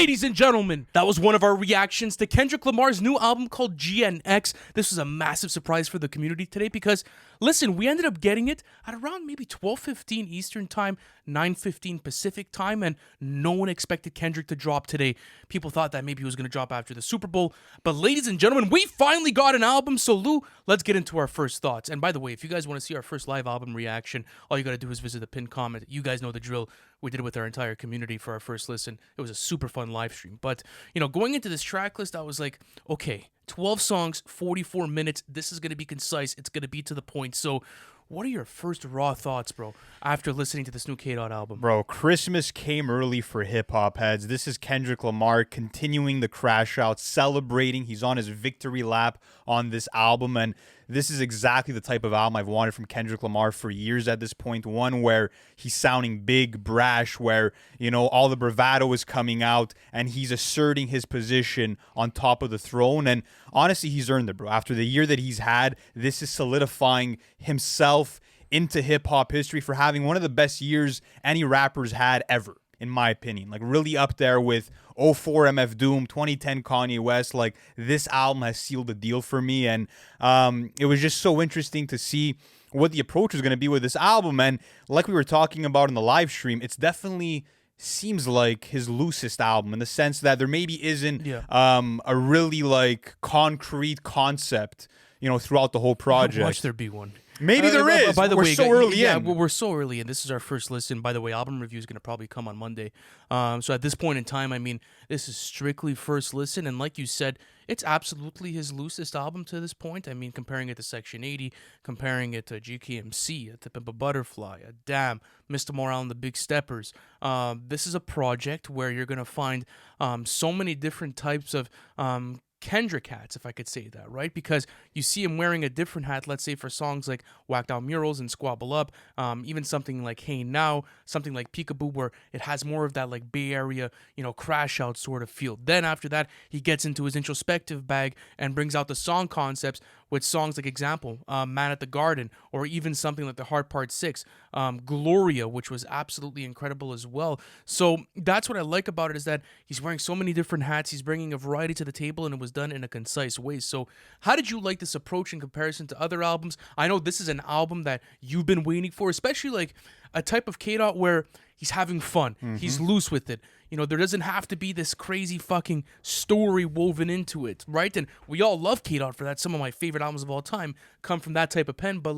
ladies and gentlemen, that was one of our reactions to Kendrick Lamar's new album called GNX. This was a massive surprise for the community today because, listen, we ended up getting it at around maybe 12:15 Eastern Time, 9:15 Pacific Time, and no one expected Kendrick to drop today. People thought that maybe he was going to drop after the Super Bowl, but ladies and gentlemen, we finally got an album. So Lou, let's get into our first thoughts. And by the way, if you guys want to see our first live album reaction, all you got to do is visit the pinned comment. You guys know the drill. We did it with our entire community for our first listen. It was a super fun live stream. But, going into this track list, I was like, okay, 12 songs, 44 minutes. This is going to be concise. It's going to be to the point. So what are your first raw thoughts, bro, after listening to this new K-Dot album? Bro, Christmas came early for hip-hop heads. This is Kendrick Lamar continuing the crash out, celebrating. He's on his victory lap on this album, and this is exactly the type of album I've wanted from Kendrick Lamar for years at this point. One where he's sounding big, brash, where, all the bravado is coming out, and he's asserting his position on top of the throne. And honestly, he's earned it, bro. After the year that he's had, this is solidifying himself into hip-hop history for having one of the best years any rapper's had ever, in my opinion. Like, really up there with 04 MF Doom, 2010 Kanye West. Like, this album has sealed the deal for me, and it was just so interesting to see what the approach was going to be with this album. And like we were talking about in the live stream, it's definitely seems like his loosest album in the sense that there maybe isn't a really concrete concept, throughout the whole project. Watch there be one. Maybe there is. By the we're way, so early in. We're so early in. This is our first listen. By the way, album review is going to probably come on Monday. So at this point in time, this is strictly first listen. And like you said, it's absolutely his loosest album to this point. Comparing it to Section 80, comparing it to GKMC, To Pimp a Butterfly, Damn, Mr. Morale and the Big Steppers. This is a project where you're going to find so many different types of Kendrick hats, if I could say that, right? Because you see him wearing a different hat, let's say for songs like Whacked Out Murals and Squabble Up, even something like Hey Now, something like Peekaboo, where it has more of that like Bay Area, crash out sort of feel. Then after that, he gets into his introspective bag and brings out the song concepts with songs like example, Man at the Garden, or even something like The Heart Part 6, Gloria, which was absolutely incredible as well. So that's what I like about it, is that he's wearing so many different hats, he's bringing a variety to the table, and it was done in a concise way. So how did you like this approach in comparison to other albums? I know this is an album that you've been waiting for, especially like a type of K-Dot where he's having fun, he's loose with it. There doesn't have to be this crazy fucking story woven into it, right? And we all love K-Dot for that. Some of my favorite albums of all time come from that type of pen, but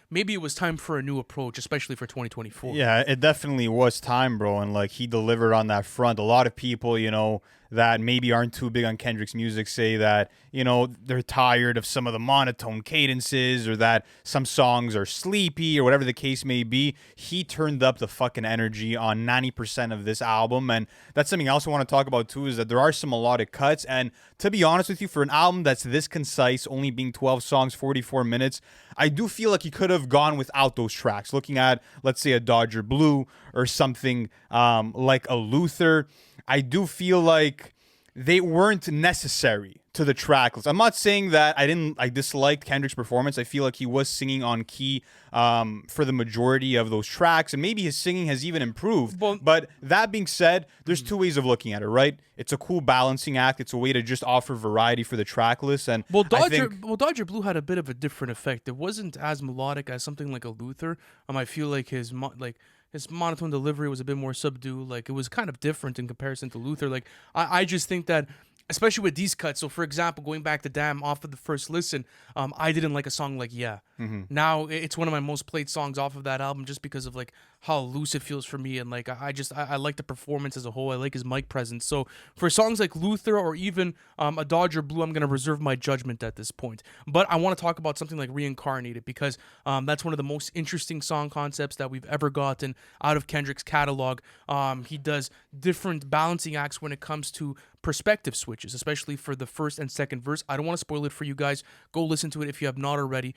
maybe it was time for a new approach, especially for 2024. Yeah, it definitely was time, bro, and he delivered on that front. A lot of people, that maybe aren't too big on Kendrick's music say that, they're tired of some of the monotone cadences, or that some songs are sleepy, or whatever the case may be. He turned up the fucking energy on 90% of this album, and that's something else I want to talk about too, is that there are some melodic cuts, and to be honest with you, for an album that's this concise, only being 12 songs, 44 minutes, I do feel like he could have gone without those tracks. Looking at, let's say, a Dodger Blue or something like a Luther, I do feel like they weren't necessary to the track list. I'm not saying that I disliked Kendrick's performance. I feel like he was singing on key for the majority of those tracks, and maybe his singing has even improved. But that being said, there's two ways of looking at it, right? It's a cool balancing act. It's a way to just offer variety for the track list. And Dodger Blue had a bit of a different effect. It wasn't as melodic as something like a Luther. I feel like his monotone delivery was a bit more subdued. It was kind of different in comparison to Luther. I just think that, especially with these cuts. So, for example, going back to Damn off of the first listen, I didn't like a song like Yeah. Now it's one of my most played songs off of that album, just because of how loose it feels for me, and I like the performance as a whole. I like his mic presence. So for songs like Luther or even a Dodger Blue, I'm gonna reserve my judgment at this point. But I want to talk about something like Reincarnated, because that's one of the most interesting song concepts that we've ever gotten out of Kendrick's catalog. He does different balancing acts when it comes to perspective switches, especially for the first and second verse. I don't want to spoil it for you guys. Go listen to it if you have not already.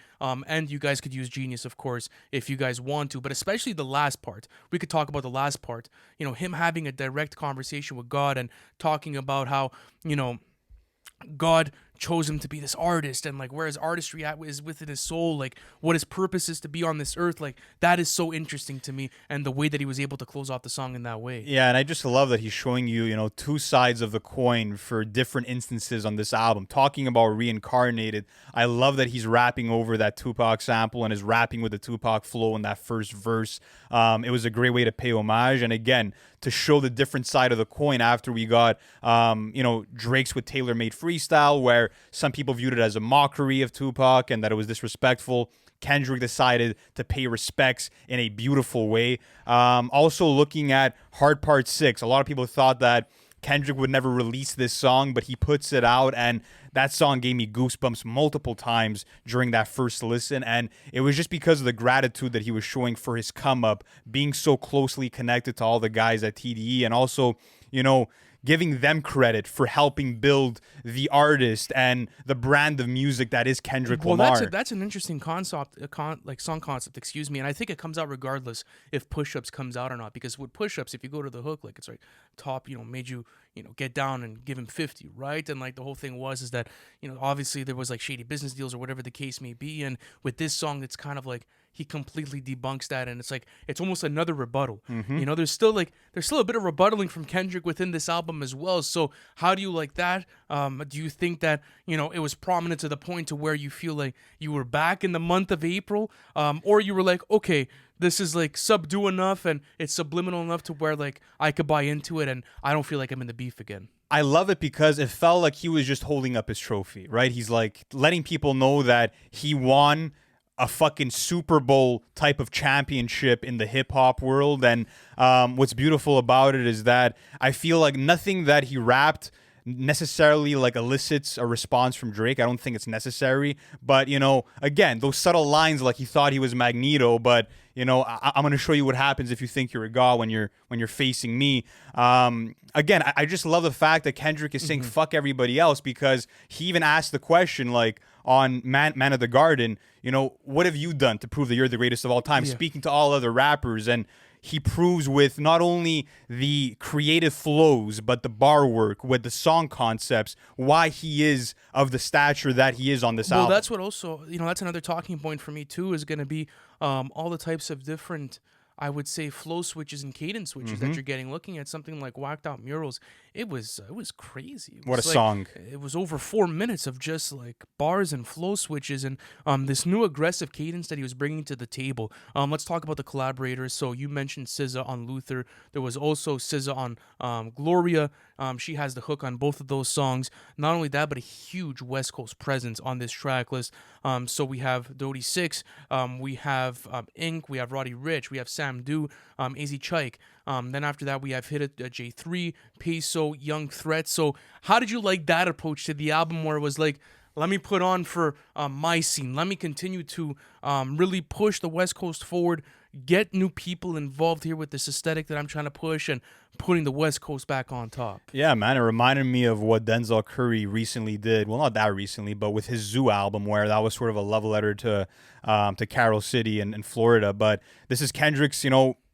And you guys could use Genius, of course, if you guys want to. But especially the last part. We could talk about the last part. Him having a direct conversation with God and talking about how, God chose him to be this artist, and like where his artistry at is within his soul, like what his purpose is to be on this earth. Like that is so interesting to me, and the way that he was able to close off the song in that way. Yeah, and I just love that he's showing you, two sides of the coin for different instances on this album. Talking about Reincarnated, I love that he's rapping over that Tupac sample and is rapping with the Tupac flow in that first verse. It was a great way to pay homage, and again, to show the different side of the coin after we got, Drake's with Tailor-Made Freestyle, where some people viewed it as a mockery of Tupac and that it was disrespectful. Kendrick decided to pay respects in a beautiful way. Also looking at Hard Part 6, a lot of people thought that Kendrick would never release this song, but he puts it out, and that song gave me goosebumps multiple times during that first listen, and it was just because of the gratitude that he was showing for his come up, being so closely connected to all the guys at TDE, and also, giving them credit for helping build the artist and the brand of music that is Kendrick Lamar. That's an interesting concept, song concept, excuse me. And I think it comes out regardless if Push-Ups comes out or not. Because with Push-Ups, if you go to the hook, like it's like top, made you, get down and give him 50, right? And like the whole thing is that, obviously there was like shady business deals or whatever the case may be. And with this song, it's kind of like he completely debunks that, and it's like it's almost another rebuttal. There's still a bit of rebuttaling from Kendrick within this album as well. So how do you like that? Do you think that it was prominent to the point to where you feel like you were back in the month of April, or you were like, okay, this is like subdue enough and it's subliminal enough to where like I could buy into it and I don't feel like I'm in the beef again? I love it because it felt like he was just holding up his trophy, right? He's like letting people know that he won a fucking Super Bowl type of championship in the hip hop world. And what's beautiful about it is that I feel like nothing that he rapped necessarily like elicits a response from Drake. I don't think it's necessary. But, again, those subtle lines like he thought he was Magneto, but I'm going to show you what happens if you think you're a god when you're facing me. Again, I just love the fact that Kendrick is saying fuck everybody else, because he even asked the question like on Man of the Garden, what have you done to prove that you're the greatest of all time? Yeah. Speaking to all other rappers, and he proves with not only the creative flows, but the bar work with the song concepts, why he is of the stature that he is on this album. Well, that's what also, that's another talking point for me too, is going to be all the types of different, I would say, flow switches and cadence switches that you're getting. Looking at something like Whacked Out Murals, it was crazy. What a song. It was over 4 minutes of just like bars and flow switches and this new aggressive cadence that he was bringing to the table. Let's talk about the collaborators. So you mentioned SZA on Luther. There was also SZA on Gloria. She has the hook on both of those songs. Not only that, but a huge West Coast presence on this track list. So we have Dodie Six, we have Ink, we have Roddy Ricch, we have Sam Du, AZ Chike. Then after that, we have Hit It, J3, Peso, Young Threat. So how did you like that approach to the album, where it was like, let me put on for my scene. Let me continue to really push the West Coast forward, get new people involved here with this aesthetic that I'm trying to push, and putting the West Coast back on top. Yeah, man, it reminded me of what Denzel Curry recently did. Well, not that recently, but with his Zoo album, where that was sort of a love letter to Carol City in Florida. But this is Kendrick's,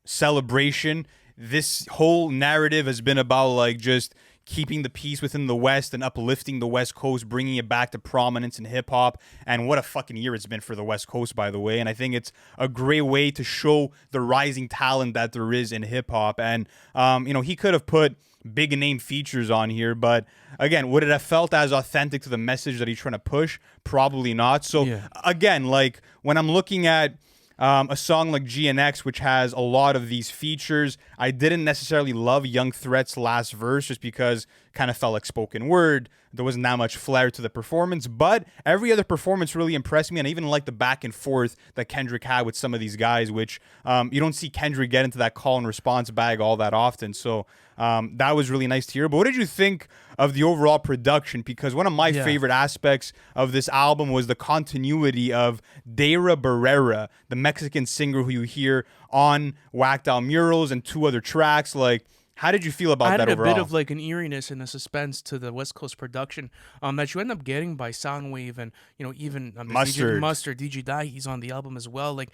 celebration. This whole narrative has been about like just keeping the peace within the West and uplifting the West Coast, bringing it back to prominence in hip hop. And what a fucking year it's been for the West Coast, by the way. And I think it's a great way to show the rising talent that there is in hip hop. And, he could have put big name features on here, but again, would it have felt as authentic to the message that he's trying to push? Probably not. So again, like when I'm looking at a song like GNX, which has a lot of these features, I didn't necessarily love Young Threat's last verse just because it kind of felt like spoken word. There wasn't that much flair to the performance, but every other performance really impressed me, and I even like the back and forth that Kendrick had with some of these guys, which you don't see Kendrick get into that call and response bag all that often. So that was really nice to hear. But what did you think of the overall production? Because one of my favorite aspects of this album was the continuity of Dara Barrera, the Mexican singer who you hear on Whacked Out Murals and 2 other tracks. Like, how did you feel about that overall? I had a bit of like an eeriness and a suspense to the West Coast production that you end up getting by Soundwave and even Mustard. DJ Dai, he's on the album as well. Like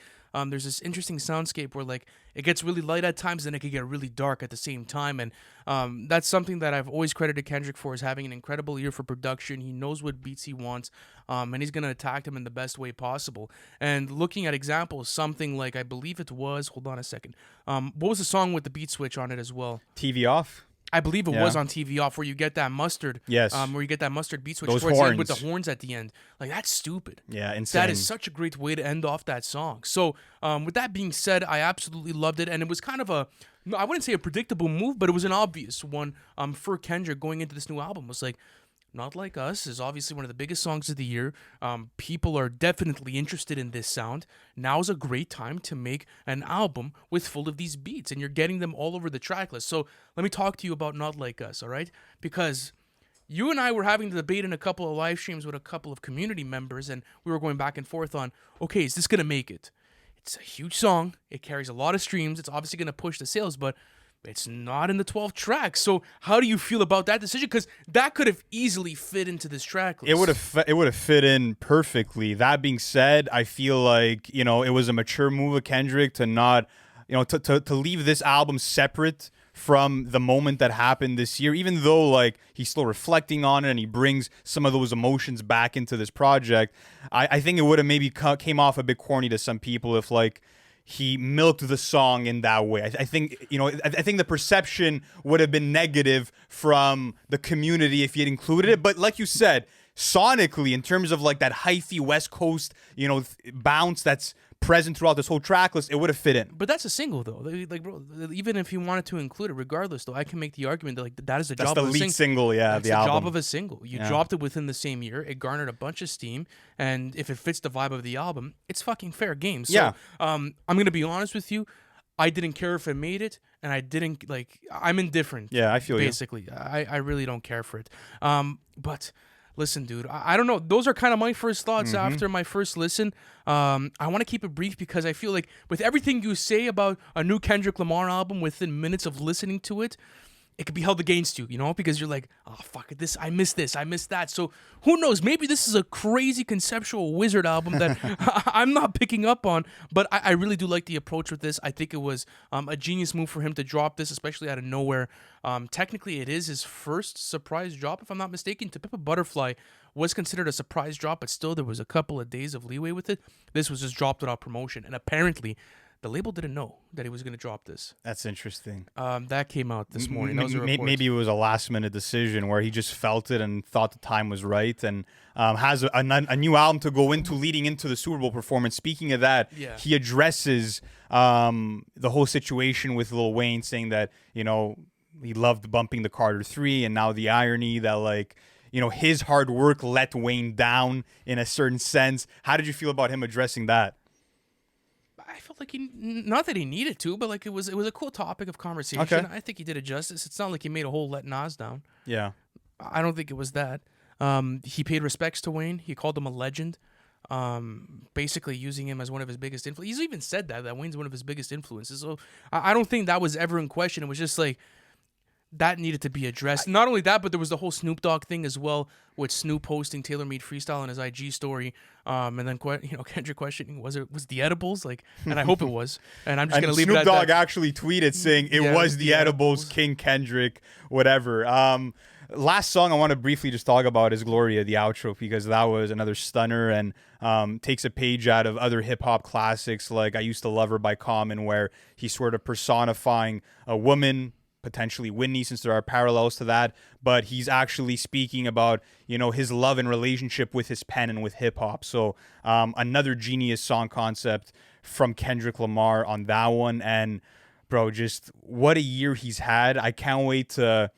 there's this interesting soundscape where like it gets really light at times and it can get really dark at the same time. And that's something that I've always credited Kendrick for, is having an incredible ear for production. He knows what beats he wants, and he's gonna attack them in the best way possible. And looking at examples, something like, I believe it was, hold on a second, what was the song with the beat switch on it as well? TV off. I believe it was on TV Off, where you get that mustard. Yes. Where you get that mustard beat switch Those towards the end with horns. the horns at the end. Like, that's stupid. Yeah, insane. That is such a great way to end off that song. So, with that being said, I absolutely loved it, and it was kind of a, I wouldn't say a predictable move, but it was an obvious one for Kendrick going into this new album. It was like, Not Like Us is obviously one of the biggest songs of the year. People are definitely interested in this sound. Now's a great time to make an album with full of these beats, and you're getting them all over the track list. So let me talk to you about Not Like Us, all right? Because you and I were having the debate in a couple of live streams with a couple of community members, and we were going back and forth on, okay, is this going to make it? It's a huge song. It carries a lot of streams. It's obviously going to push the sales, but it's not in the 12 tracks. So how do you feel about that decision? Because that could have easily fit into this track list. It would have fit in perfectly. That being said, I feel like, you know, it was a mature move of Kendrick to not, you know, to leave this album separate from the moment that happened this year, even though like he's still reflecting on it and he brings some of those emotions back into this project. I think it would have maybe came off a bit corny to some people if like he milked the song in that way. I think, you know, I think the perception would have been negative from the community if he had included it. But like you said, sonically, in terms of like that hyphy West Coast, you know, bounce that's present throughout this whole track list, it would have fit in. But that's a single, though. Like, bro, even if you wanted to include it, regardless, though, I can make the argument that like that is the That's job the of a lead single, yeah, That's of the the album. job of a single. You dropped it within the same year. It garnered a bunch of steam, and if it fits the vibe of the album, it's fucking fair game. So, Yeah. I'm gonna be honest with you. I didn't care if it made it, and I didn't like. I'm indifferent. Yeah, I feel you. basically. I really don't care for it. But listen, dude, I don't know. Those are kind of my first thoughts after my first listen. I want to keep it brief because I feel like with everything you say about a new Kendrick Lamar album within minutes of listening to it, it could be held against you, you know, because you're like, oh, fuck it, I missed that. So who knows? Maybe this is a crazy conceptual wizard album that I'm not picking up on, but I really do like the approach with this. I think it was a genius move for him to drop this, especially out of nowhere. Technically, it is his first surprise drop, if I'm not mistaken. To Pimp a Butterfly was considered a surprise drop, but still there was a couple of days of leeway with it. This was just dropped without promotion, and apparently the label didn't know that he was going to drop this. That's interesting. That came out this morning. Those are reports. Maybe it was a last-minute decision where he just felt it and thought the time was right, and has a new album to go into leading into the Super Bowl performance. Speaking of that, he addresses the whole situation with Lil Wayne, saying that, you know, he loved bumping the Carter 3, and now the irony that, like, you know, his hard work let Wayne down in a certain sense. How did you feel about him addressing that? I felt like not that he needed to, but like it was a cool topic of conversation. Okay. I think he did it justice. It's not like he made a whole let Nas down. Yeah. I don't think it was that. He paid respects to Wayne. He called him a legend. Basically using him as one of his biggest influences. He's even said that Wayne's one of his biggest influences. So I don't think that was ever in question. It was just like that needed to be addressed. Not only that, but there was the whole Snoop Dogg thing as well, with Snoop posting tailor-made freestyle on his IG story, and then Kendrick questioning was the edibles, like, and I hope it was, and I'm just gonna leave Snoop it at Dogg that. actually tweeted saying it was the edibles, King Kendrick, whatever. Last song I want to briefly just talk about is Gloria, the outro, because that was another stunner and takes a page out of other hip hop classics like I Used to Love Her by Common, where he's sort of personifying a woman, potentially Whitney, since there are parallels to that, but he's actually speaking about, you know, his love and relationship with his pen and with hip hop. So another genius song concept from Kendrick Lamar on that one. And bro, just what a year he's had. I can't wait to,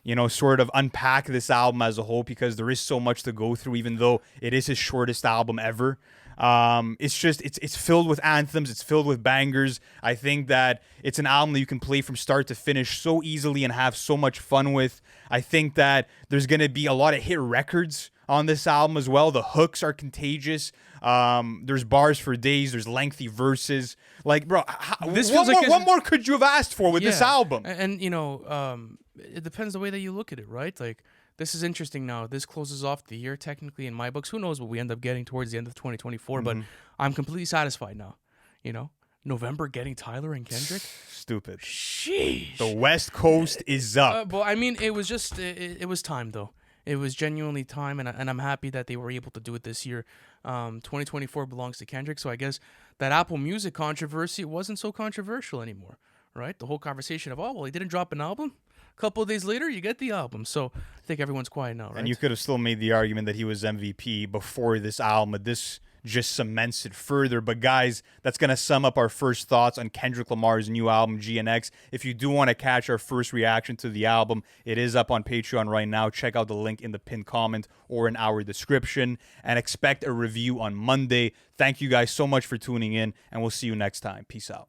you know, sort of unpack this album as a whole, because there is so much to go through, even though it is his shortest album ever. It's filled with anthems. It's filled with bangers. I think that it's an album that you can play from start to finish so easily and have so much fun with. I think that there's going to be a lot of hit records on this album as well. The hooks are contagious. There's bars for days. There's lengthy verses. Like, bro, what more could you have asked for with this album? And you know, it depends the way that you look at it, right? Like, this is interesting now. This closes off the year technically in my books. Who knows what we end up getting towards the end of 2024, but I'm completely satisfied now. You know, November getting Tyler and Kendrick. Stupid. Sheesh. The West Coast is up. But I mean, it was just it was time though. It was genuinely time, and I'm happy that they were able to do it this year. 2024 belongs to Kendrick, so I guess that Apple Music controversy wasn't so controversial anymore, right? The whole conversation of, oh well, he didn't drop an album. A couple of days later, you get the album. So I think everyone's quiet now, right? And you could have still made the argument that he was MVP before this album, but this just cements it further. But guys, that's going to sum up our first thoughts on Kendrick Lamar's new album, GNX. If you do want to catch our first reaction to the album, it is up on Patreon right now. Check out the link in the pinned comment or in our description, and expect a review on Monday. Thank you guys so much for tuning in, and we'll see you next time. Peace out.